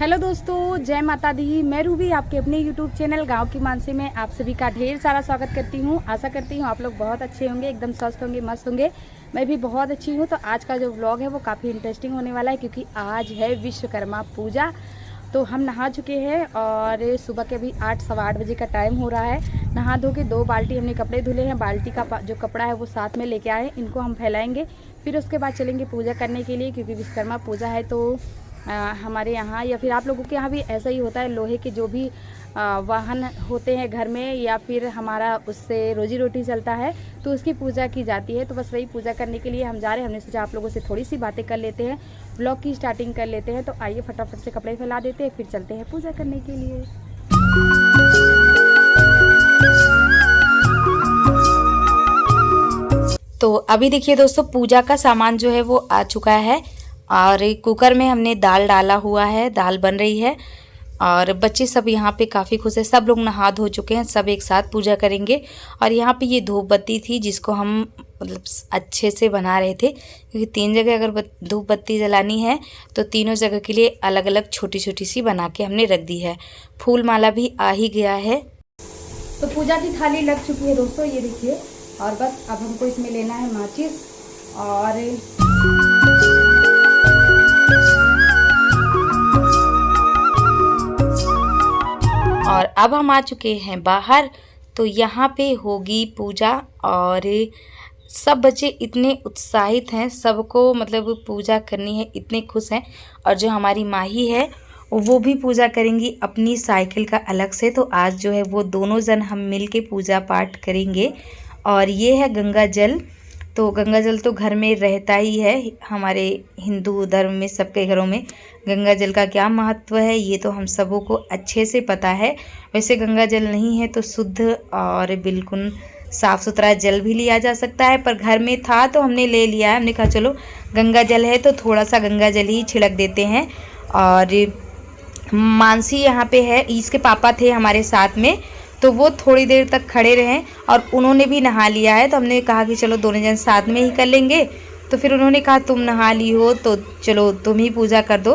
Hello दोस्तों, जय माता दी। मैं रूबी आपके अपने यूट्यूब चैनल गांव की मानसी में आप सभी का ढेर सारा स्वागत करती हूं। आशा करती हूं आप लोग बहुत अच्छे होंगे, एकदम स्वस्थ होंगे, मस्त होंगे। मैं भी बहुत अच्छी हूं। तो आज का जो व्लॉग है वो काफ़ी इंटरेस्टिंग होने वाला है, क्योंकि आज है विश्वकर्मा पूजा। तो हम नहा चुके हैं और सुबह के अभी 8 सवा 8 बजे का टाइम हो रहा है। नहा धो के 2 बाल्टी हमने कपड़े धुले हैं। बाल्टी का जो कपड़ा है वो साथ में लेके आए, इनको हम फैलाएंगे। फिर उसके बाद चलेंगे पूजा करने के लिए, क्योंकि विश्वकर्मा पूजा है। तो हमारे यहाँ या फिर आप लोगों के यहाँ भी ऐसा ही होता है। लोहे के जो भी वाहन होते हैं घर में, या फिर हमारा उससे रोजी रोटी चलता है, तो उसकी पूजा की जाती है। तो बस वही पूजा करने के लिए हम जा रहे हैं। हमने सोचा आप लोगों से थोड़ी सी बातें कर लेते हैं, ब्लॉग की स्टार्टिंग कर लेते हैं। तो आइए फटाफट से कपड़े फैला देते हैं, फिर चलते हैं पूजा करने के लिए। तो अभी देखिए दोस्तों, पूजा का सामान जो है वो आ चुका है और कुकर में हमने दाल डाला हुआ है, दाल बन रही है। और बच्चे सब यहाँ पे काफ़ी खुश है। सब लोग नहा धो चुके हैं, सब एक साथ पूजा करेंगे। और यहाँ पे ये धूप बत्ती थी जिसको हम मतलब अच्छे से बना रहे थे, क्योंकि 3 जगह अगर धूप बत्ती जलानी है तो तीनों जगह के लिए अलग अलग छोटी छोटी सी बना के हमने रख दी है। फूल माला भी आ ही गया है। तो पूजा की थाली लग चुकी है दोस्तों, ये देखिए। और बस अब हमको इसमें लेना है माचिस। और अब हम आ चुके हैं बाहर। तो यहाँ पे होगी पूजा और सब बच्चे इतने उत्साहित हैं, सबको मतलब पूजा करनी है, इतने खुश हैं। और जो हमारी माही है वो भी पूजा करेंगी अपनी साइकिल का अलग से। तो आज जो है वो दोनों जन हम मिल के पूजा पाठ करेंगे। और ये है गंगा जल। तो गंगा जल तो घर में रहता ही है, हमारे हिंदू धर्म में सबके घरों में गंगा जल का क्या महत्व है ये तो हम सबों को अच्छे से पता है। वैसे गंगा जल नहीं है तो शुद्ध और बिल्कुल साफ़ सुथरा जल भी लिया जा सकता है, पर घर में था तो हमने ले लिया है। हमने कहा चलो गंगा जल है तो थोड़ा सा गंगा जल ही छिड़क देते हैं। और मानसी यहाँ पे है, इसके पापा थे हमारे साथ में, तो वो थोड़ी देर तक खड़े रहे और उन्होंने भी नहा लिया है। तो हमने कहा कि चलो दोनों जन साथ में ही कर लेंगे। तो फिर उन्होंने कहा तुम नहा ली हो तो चलो तुम ही पूजा कर दो।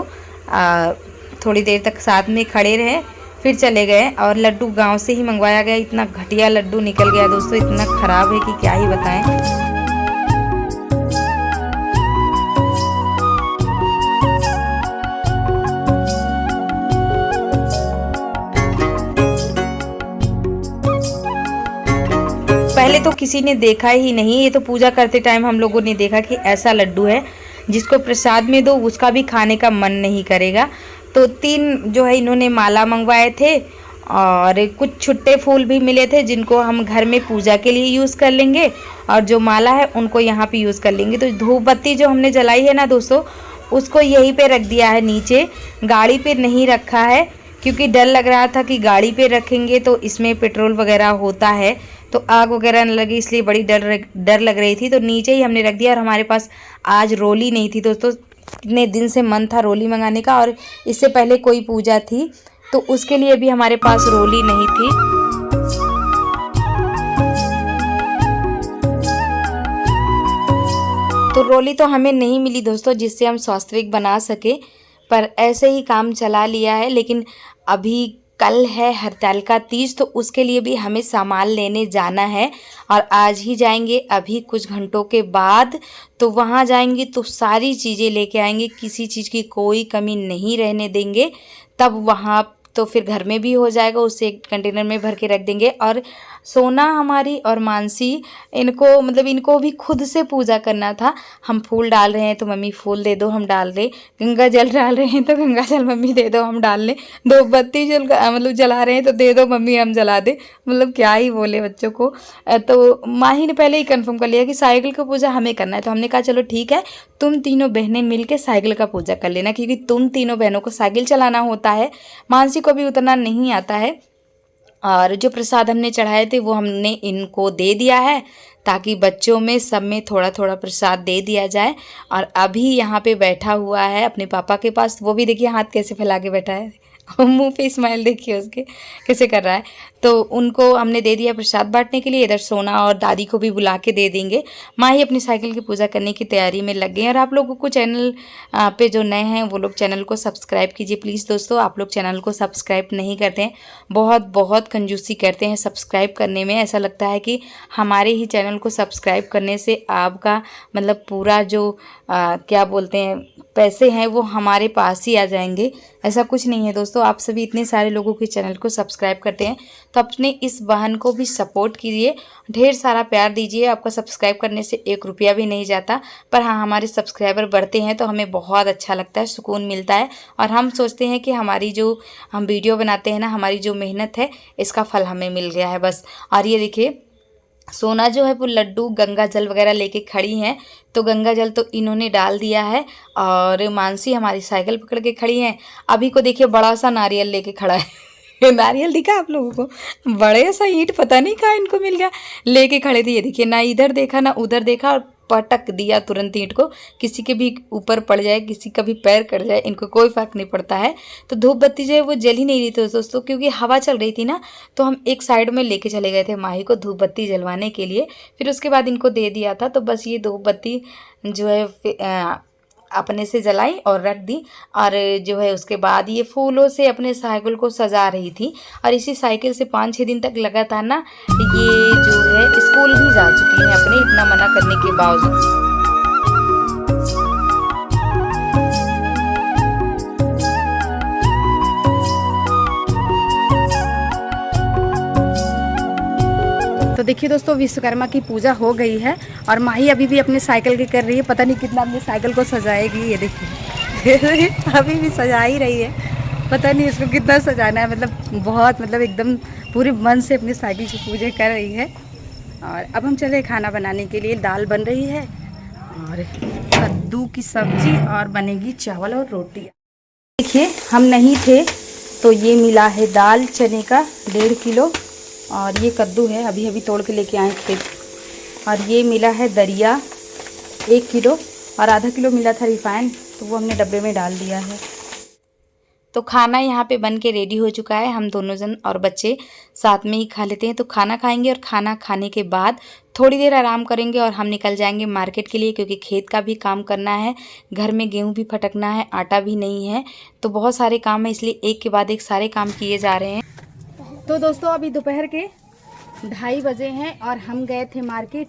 थोड़ी देर तक साथ में खड़े रहे, फिर चले गए। और लड्डू गांव से ही मंगवाया गया, इतना घटिया लड्डू निकल गया दोस्तों, इतना ख़राब है कि क्या ही बताएं। पहले तो किसी ने देखा ही नहीं, ये तो पूजा करते टाइम हम लोगों ने देखा कि ऐसा लड्डू है जिसको प्रसाद में दो उसका भी खाने का मन नहीं करेगा। तो 3 जो है इन्होंने माला मंगवाए थे और कुछ छुट्टे फूल भी मिले थे जिनको हम घर में पूजा के लिए यूज़ कर लेंगे, और जो माला है उनको यहाँ पे यूज़ कर लेंगे। तो धूप बत्ती जो हमने जलाई है ना दोस्तों, उसको यहीं पे रख दिया है नीचे, गाड़ी पे नहीं रखा है, क्योंकि डर लग रहा था कि गाड़ी पे रखेंगे तो इसमें पेट्रोल वगैरह होता है तो आग वगैरह न लगी, इसलिए बड़ी डर लग रही थी। तो नीचे ही हमने रख दिया। और हमारे पास आज रोली नहीं थी दोस्तों, कितने दिन से मन था रोली मंगाने का, और इससे पहले कोई पूजा थी तो उसके लिए भी हमारे पास रोली नहीं थी। तो रोली तो हमें नहीं मिली दोस्तों जिससे हम स्वास्थ्यिक बना सके, पर ऐसे ही काम चला लिया है। लेकिन अभी कल है हरतालिका तीज, तो उसके लिए भी हमें सामान लेने जाना है और आज ही जाएंगे, अभी कुछ घंटों के बाद। तो वहाँ जाएंगे तो सारी चीज़ें लेके आएंगे, किसी चीज़ की कोई कमी नहीं रहने देंगे। तब वहाँ तो फिर घर में भी हो जाएगा, उससे एक कंटेनर में भर के रख देंगे। और सोना हमारी और मानसी, इनको मतलब इनको भी खुद से पूजा करना था। हम फूल डाल रहे हैं तो मम्मी फूल दे दो, हम डाल रहे। गंगा जल डाल रहे हैं तो गंगा जल मम्मी दे दो, हम डाल लें। धूप बत्ती मतलब जला रहे हैं तो दे दो मम्मी, हम जला दे। मतलब क्या ही बोले बच्चों को। तो माही ने पहले ही कंफर्म कर लिया कि साइकिल का पूजा हमें करना है। तो हमने कहा चलो ठीक है, तुम तीनों बहनें मिल के साइकिल का पूजा कर लेना, क्योंकि तुम तीनों बहनों को साइकिल चलाना होता है, मानसी को भी उतना नहीं आता है। और जो प्रसाद हमने चढ़ाए थे वो हमने इनको दे दिया है, ताकि बच्चों में सब में थोड़ा थोड़ा प्रसाद दे दिया जाए। और अभी यहाँ पे बैठा हुआ है अपने पापा के पास, वो भी देखिए हाथ कैसे फैला के बैठा है, मुंह पे स्माइल देखिए उसके कैसे कर रहा है। तो उनको हमने दे दिया प्रसाद बांटने के लिए। इधर सोना और दादी को भी बुला के दे देंगे। माँ ही अपनी साइकिल की पूजा करने की तैयारी में लग गए हैं। और आप लोगों को चैनल पे जो नए हैं वो लोग चैनल को सब्सक्राइब कीजिए प्लीज़ दोस्तों। आप लोग चैनल को सब्सक्राइब नहीं करते हैं, बहुत बहुत कंजूसी करते हैं सब्सक्राइब करने में। ऐसा लगता है कि हमारे ही चैनल को सब्सक्राइब करने से आपका मतलब पूरा जो क्या बोलते हैं पैसे हैं वो हमारे पास ही आ जाएंगे। ऐसा कुछ नहीं है दोस्तों। आप सभी इतने सारे लोगों के चैनल को सब्सक्राइब करते हैं तो अपने इस बहन को भी सपोर्ट कीजिए, ढेर सारा प्यार दीजिए। आपका सब्सक्राइब करने से 1 रुपया भी नहीं जाता, पर हाँ हमारे सब्सक्राइबर बढ़ते हैं तो हमें बहुत अच्छा लगता है, सुकून मिलता है। और हम सोचते हैं कि हमारी जो हम वीडियो बनाते हैं ना, हमारी जो मेहनत है इसका फल हमें मिल गया है बस। और ये देखिए सोना जो है वो लड्डू गंगा जल वगैरह लेके खड़ी हैं, तो गंगा जल तो इन्होंने डाल दिया है। और मानसी हमारी साइकिल पकड़ के खड़ी हैं। अभी को देखिए बड़ा सा नारियल लेके खड़ा है नारियल दिखा आप लोगों को, बड़े सा ईंट पता नहीं कहाँ इनको मिल गया, लेके खड़े थे। ये देखिए ना इधर देखा ना उधर देखा और पटक दिया तुरंत ईंट को। किसी के भी ऊपर पड़ जाए, किसी का भी पैर कट जाए, इनको कोई फर्क नहीं पड़ता है। तो धूप बत्ती जो है वो जल ही नहीं रही थी दोस्तों, क्योंकि हवा चल रही थी ना, तो हम एक साइड में लेके चले गए थे माही को धूप बत्ती जलवाने के लिए। फिर उसके बाद इनको दे दिया था। तो बस ये धूप बत्ती जो है अपने से जलाई और रख दी। और जो है उसके बाद ये फूलों से अपने साइकिल को सजा रही थी। और इसी साइकिल से 5-6 दिन तक लगातार ना ये जो है स्कूल भी जा चुकी है अपने इतना मना करने के बावजूद। तो देखिए दोस्तों विश्वकर्मा की पूजा हो गई है और माही अभी भी अपनी साइकिल की कर रही है। पता नहीं कितना अपनी साइकिल को सजाएगी। ये देखिए अभी भी सजा ही रही है, पता नहीं इसको कितना सजाना है। मतलब बहुत एकदम पूरे मन से अपनी साइकिल की पूजा कर रही है। और अब हम चले खाना बनाने के लिए। दाल बन रही है और कद्दू की सब्जी और बनेगी चावल और रोटी। देखिए हम नहीं थे तो ये मिला है दाल चने का 1.5 किलो, और ये कद्दू है अभी अभी तोड़ के लेके आए खेत। और ये मिला है दरिया 1 किलो, और आधा किलो मिला था रिफाइंड, तो वो हमने डब्बे में डाल दिया है। तो खाना यहाँ पे बन के रेडी हो चुका है। हम दोनों जन और बच्चे साथ में ही खा लेते हैं। तो खाना खाएंगे और खाना खाने के बाद थोड़ी देर आराम करेंगे और हम निकल जाएंगे मार्केट के लिए, क्योंकि खेत का भी काम करना है, घर में गेहूँ भी फटकना है, आटा भी नहीं है, तो बहुत सारे काम है, इसलिए एक के बाद एक सारे काम किए जा रहे हैं। तो दोस्तों अभी दोपहर के 2:30 बजे हैं और हम गए थे मार्केट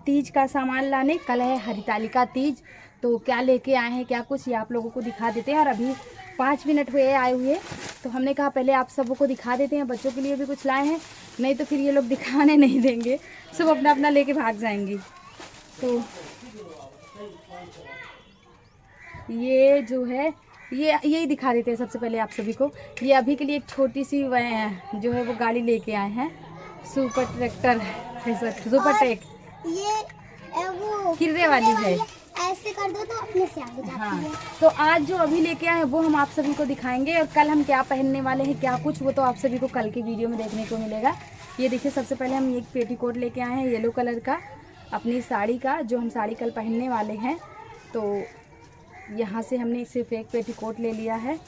तीज का सामान लाने। कल है हरितालिका तीज, तो क्या लेके आए हैं क्या कुछ ये आप लोगों को दिखा देते हैं। और अभी 5 मिनट हुए आए हुए, तो हमने कहा पहले आप सबको दिखा देते हैं। बच्चों के लिए भी कुछ लाए हैं, नहीं तो फिर ये लोग दिखाने नहीं देंगे, सब अपना अपना लेके भाग जाएंगी। तो ये जो है ये यही दिखा देते हैं सबसे पहले आप सभी को। ये अभी के लिए एक छोटी सी जो है वो गाड़ी लेके आए हैं, सुपर ट्रैक्टर, सुपर ट्रैक, ये वो किर्रे वाली है, ऐसे कर दो तो अपने से आगे जाती है। हाँ, तो आज जो अभी लेके आए हैं वो हम आप सभी को दिखाएंगे, और कल हम क्या पहनने वाले हैं क्या कुछ वो तो आप सभी को कल की वीडियो में देखने को मिलेगा। ये देखिए सबसे पहले हम एक पेटीकोट लेके आए हैं येलो कलर का, अपनी साड़ी का, जो हम साड़ी कल पहनने वाले हैं। तो यहाँ से हमने सिर्फ एक पेटीकोट ले लिया है,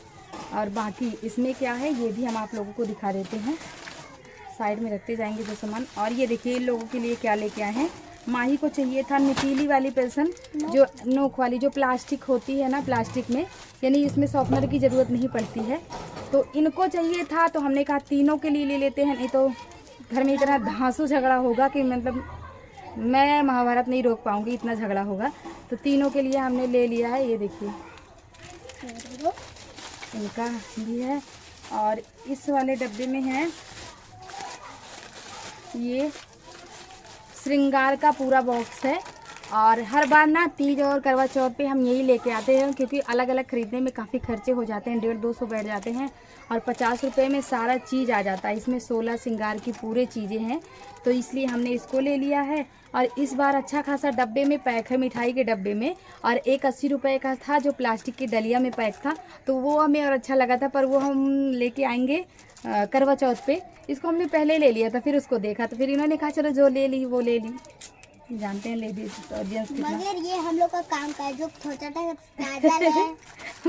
और बाकी इसमें क्या है ये भी हम आप लोगों को दिखा देते हैं। साइड में रखते जाएंगे जो सामान। और ये देखिए इन लोगों के लिए क्या लेके आए हैं। माही को चाहिए था नुकीली वाली पेंसिल, जो नोक वाली, जो प्लास्टिक होती है ना, प्लास्टिक में, यानी इसमें सॉफ्टनर की ज़रूरत नहीं पड़ती है, तो इनको चाहिए था। तो हमने कहा तीनों के लिए ले लेते हैं, नहीं तो घर में इतना धांसू झगड़ा होगा कि मैं महाभारत नहीं रोक पाऊंगी, इतना झगड़ा होगा। तो तीनों के लिए हमने ले लिया है। ये देखिए इनका भी है, और इस वाले डब्बे में है ये श्रृंगार का पूरा बॉक्स है। और हर बार ना तीज और करवा चौथ पे हम यही लेके आते हैं, क्योंकि अलग अलग ख़रीदने में काफ़ी खर्चे हो जाते हैं, 150-200 बैठ जाते हैं, और 50 रुपये में सारा चीज़ आ जाता है। इसमें 16 श्रृंगार की पूरे चीज़ें हैं, तो इसलिए हमने इसको ले लिया है। और इस बार अच्छा खासा डब्बे में पैक है, मिठाई के डब्बे में, और एक 80 रुपये का था जो प्लास्टिक की डलिया में पैक था, तो वो हमें और अच्छा लगा था, पर वो हम लेके आएंगे करवा चौथ पे। इसको हमने पहले ले लिया था, फिर उसको देखा तो फिर इन्होंने कहा चलो जो ले ली वो ले ली। जानते हैं लेडीज और जेंट्स कितना। मगर ये हम लोग का काम का है, जो छोटा काजल है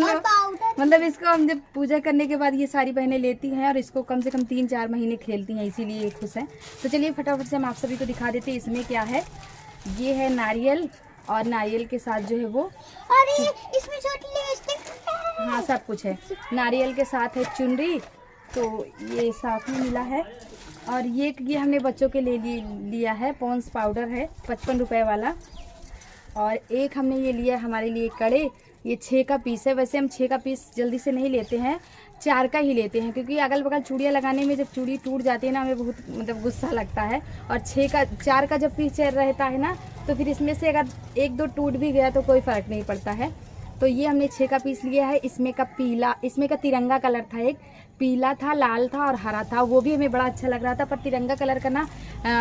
और पाउडर। मतलब इसको हम जब पूजा करने के बाद ये सारी बहनें लेती हैं और इसको कम से कम 3-4 महीने खेलती हैं, इसीलिए ये खुश हैं। तो चलिए फटाफट से हम आप सभी को दिखा देते हैं इसमें क्या है। ये है नारियल, और नारियल के साथ जो है वो, अरे इसमें छोटी लिपस्टिक है। हाँ सब कुछ है। नारियल के साथ है चुनरी, तो ये साथ में मिला है। और ये हमने बच्चों के लिया है पॉन्स पाउडर है 55 रुपए वाला। और एक हमने ये लिया हमारे लिए कड़े, ये 6 का पीस है। वैसे हम 6 का पीस जल्दी से नहीं लेते हैं, 4 का ही लेते हैं, क्योंकि अगल बगल चूड़ियाँ लगाने में जब चूड़ी टूट जाती है ना, हमें बहुत मतलब गुस्सा लगता है। और 4 का जब पीस रहता है ना, तो फिर इसमें से अगर 1-2 टूट भी गया तो कोई फ़र्क नहीं पड़ता है। तो ये हमने 6 का पीस लिया है। इसमें का तिरंगा कलर था, एक पीला था, लाल था और हरा था, वो भी हमें बड़ा अच्छा लग रहा था। पर तिरंगा कलर का ना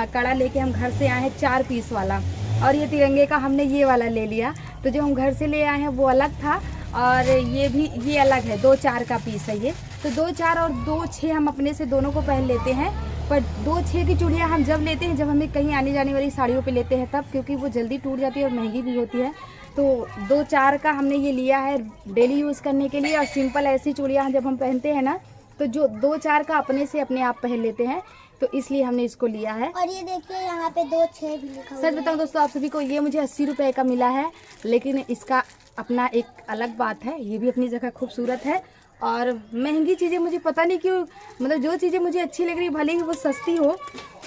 कड़ा लेके हम घर से आए हैं 4 पीस वाला, और ये तिरंगे का हमने ये वाला ले लिया। तो जो हम घर से ले आए हैं वो अलग था, और ये अलग है। 2-4 का पीस है ये। तो 2-4 और 2-6 हम अपने से दोनों को पहन लेते हैं। पर 2-6 की चूड़ियाँ हम जब लेते हैं, जब हमें कहीं आने जाने वाली साड़ियों पे लेते हैं तब, क्योंकि वो जल्दी टूट जाती है और महंगी भी होती है। तो 2-4 का हमने ये लिया है डेली यूज़ करने के लिए। और सिंपल ऐसी चूड़ियाँ जब हम पहनते हैं ना, तो जो 2-4 का अपने आप पहन लेते हैं, तो इसलिए हमने इसको लिया है। और ये देखिए यहाँ पे 2-6 भी लिखा हुआ है। सच बताऊँ दोस्तों आप सभी को, ये मुझे 80 रुपए का मिला है, लेकिन इसका अपना एक अलग बात है, ये भी अपनी जगह खूबसूरत है। और महंगी चीज़ें मुझे पता नहीं क्यों, मतलब जो चीज़ें मुझे अच्छी लग रही, भले ही वो सस्ती हो,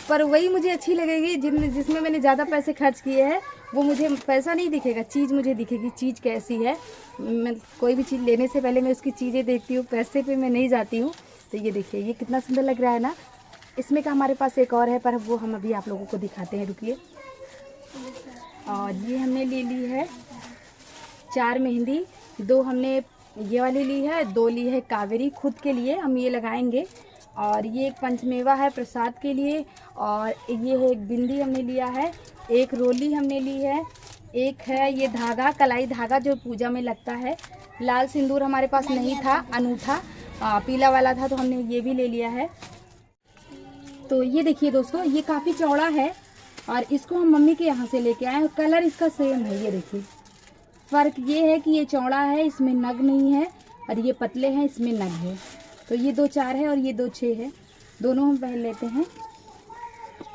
पर वही मुझे अच्छी लगेगी जिसमें मैंने ज़्यादा पैसे खर्च किए हैं। वो मुझे पैसा नहीं दिखेगा, चीज़ मुझे दिखेगी, चीज़ कैसी है। मैं कोई भी चीज़ लेने से पहले मैं उसकी चीज़ें देखती हूँ, पैसे पे मैं नहीं जाती हूँ। तो ये देखिए, ये कितना सुंदर लग रहा है ना। इसमें का हमारे पास एक और है, पर वो हम अभी आप लोगों को दिखाते हैं, रुकिए। और ये हमने ले ली है 4 मेहंदी, 2 हमने ये वाली ली है, 2 ली है कावेरी खुद के लिए, हम ये लगाएंगे। और ये एक पंचमेवा है प्रसाद के लिए। और ये है एक बिंदी हमने लिया है, एक रोली हमने ली है, एक है ये धागा, कलाई धागा जो पूजा में लगता है। लाल सिंदूर हमारे पास नहीं था, अनूठा पीला वाला था, तो हमने ये भी ले लिया है। तो ये देखिए दोस्तों, ये काफ़ी चौड़ा है, और इसको हम मम्मी के यहाँ से लेके आए हैं। कलर इसका सेम है, ये देखिए। फ़र्क ये है कि ये चौड़ा है, इसमें नग नहीं है, और ये पतले हैं, इसमें नग है। तो ये 2-4 है और ये 2-6 है, दोनों हम पहन लेते हैं।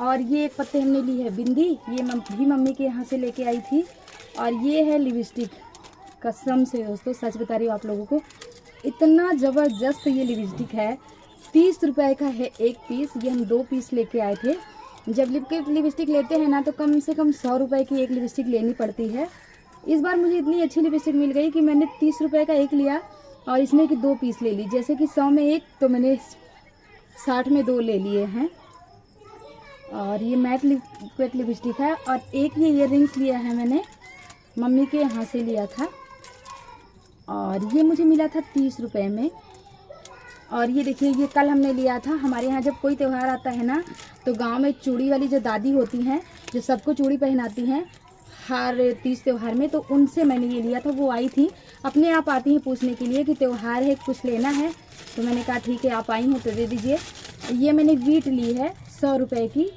और ये एक पत्ते हमने ली है बिंदी, ये भी मम्मी के यहाँ से लेके आई थी। और ये है लिपस्टिक, कसम से दोस्तों सच बता रही हूँ आप लोगों को, इतना ज़बरदस्त ये लिपस्टिक है। 30 रुपए का है एक पीस, ये हम 2 पीस लेके आए थे। जब लिपस्टिक लेते हैं ना, तो कम से कम 100 रुपये की एक लिपस्टिक लेनी पड़ती है। इस बार मुझे इतनी अच्छी लिपस्टिक मिल गई कि मैंने 30 रुपये का एक लिया, और इसमें कि 2 पीस ले ली। जैसे कि 100 में एक, तो मैंने 60 में 2 ले लिए हैं। और ये मैट लिपस्टिक है। और एक ये ईयररिंग्स लिया है मैंने, मम्मी के यहाँ से लिया था, और ये मुझे मिला था 30 रुपये में। और ये देखिए, ये कल हमने लिया था। हमारे यहाँ जब कोई त्यौहार आता है ना, तो गांव में चूड़ी वाली जो दादी होती हैं, जो सबको चूड़ी पहनाती हैं हर 30 त्यौहार में, तो उनसे मैंने ये लिया था। वो आई थी, अपने आप आती हैं पूछने के लिए कि त्यौहार है, कुछ लेना है। तो मैंने कहा ठीक है, आप आई हैं तो दे दीजिए। ये मैंने वीट ली है 100 रुपये की,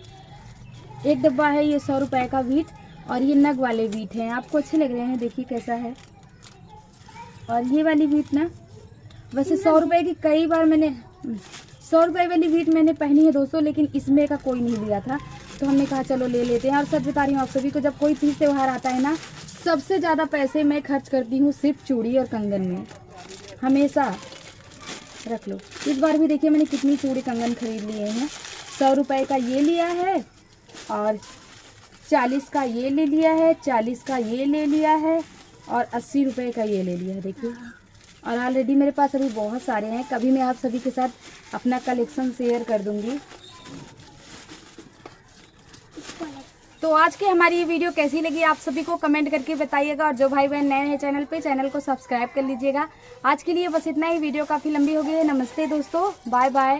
एक डब्बा है ये 100 रुपये का वीट। और ये नग वाले वीट हैं, आपको अच्छे लग रहे हैं, देखिए कैसा है। और ये वाली वीट ना, वैसे 100 रुपये की कई बार मैंने 100 रुपये वाली वीट मैंने पहनी है दोस्तों, लेकिन इसमें का कोई नहीं लिया था, तो हमने कहा चलो ले लेते हैं। और सच बता रही हूँ आप सभी को, जब कोई तीज त्यौहार आता है ना, सबसे ज़्यादा पैसे मैं खर्च करती हूँ सिर्फ चूड़ी और कंगन में, हमेशा। रख लो, इस बार भी देखिए मैंने कितनी चूड़ी कंगन खरीद लिए हैं। 100 रुपये का ये लिया है, और 40 का ये ले लिया है, 40 का ये ले लिया है, और 80 रुपये का ये ले लिया है, देखिए। और ऑलरेडी मेरे पास अभी बहुत सारे हैं, कभी मैं आप सभी के साथ अपना कलेक्शन शेयर कर दूंगी। तो आज की हमारी ये वीडियो कैसी लगी आप सभी को कमेंट करके बताइएगा। और जो भाई बहन नए हैं चैनल पे, चैनल को सब्सक्राइब कर लीजिएगा। आज के लिए बस इतना ही, वीडियो काफ़ी लंबी हो गई है। नमस्ते दोस्तों, बाय बाय।